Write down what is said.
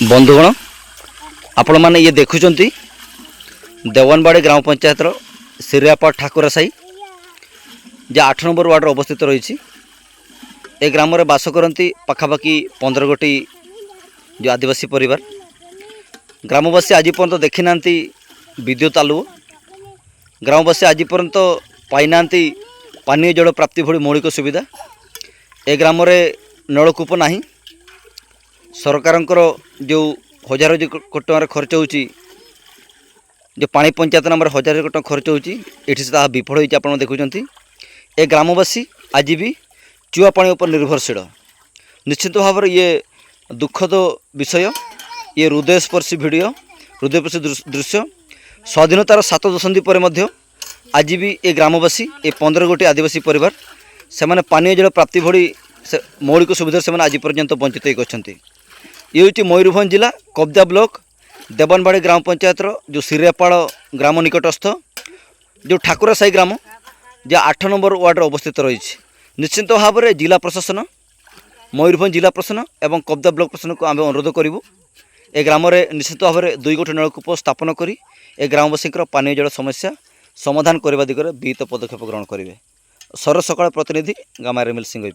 बंधुगण आपण मैंने ये देखुंट देवनबाड़ी ग्राम पंचायत सिरियापाड़ ठाकुरा साई जहाँ 8 नंबर वार्ड अवस्थित रही। ए ग्राम में बास करती पखापाखि 15 गोटी जो आदिवासी परिवार। ग्रामवासी आज पर्यंत देखी ना विद्युत आलुओ। ग्रामवासी आज पर्यंत पाईना पानीय जल प्राप्ति भली मौलिक सुविधा। ए ग्राम में नलकूप ना। सरकारंकर जो हजार कोटी टकर खर्च होची जो पानी पंचायत नाम 1000 कोटी टका खर्च होची एठी से ताहा विफल होईची। आपण देखुचंती ए ग्रामवासी आज भी चुआ पानी उपर निर्भरशील। निश्चित भाव ये दुखद विषय, ये हृदयस्पर्शी वीडियो, हृदयस्पर्शी दृश्य। स्वाधीनतार 7 दशंधि पर मध्य आज भी ए ग्रामवासी ए 15 गोटी आदिवासी परिवार से पानीय जल प्राप्ति भली मौलिक सुविधा से आज पर्यंत वंचित होती। ये हूँ मयूरभंज जिला कब्जा ब्लॉक देवनबाड़ी ग्राम पंचायत जो सिरियापाड़ ग्राम निकटस्थ जो ठाकुरा साई ग्राम जहाँ 8 नंबर वार्ड अवस्थित रही। निश्चित भाव में जिला प्रशासन, मयूरभंज जिला प्रशासन एवं कब्जा ब्लॉक प्रशासन को आम अनुरोध करूँ ए ग्राम में निश्चित भाव में 2 गोटी नलकूप स्थापन कर ए ग्रामवासी पानीय जल समस्या समाधान करने दिगरे विहित पदक्षेप ग्रहण करेंगे। सर सकाळ प्रतिनिधि गामा रेमिल सिंह।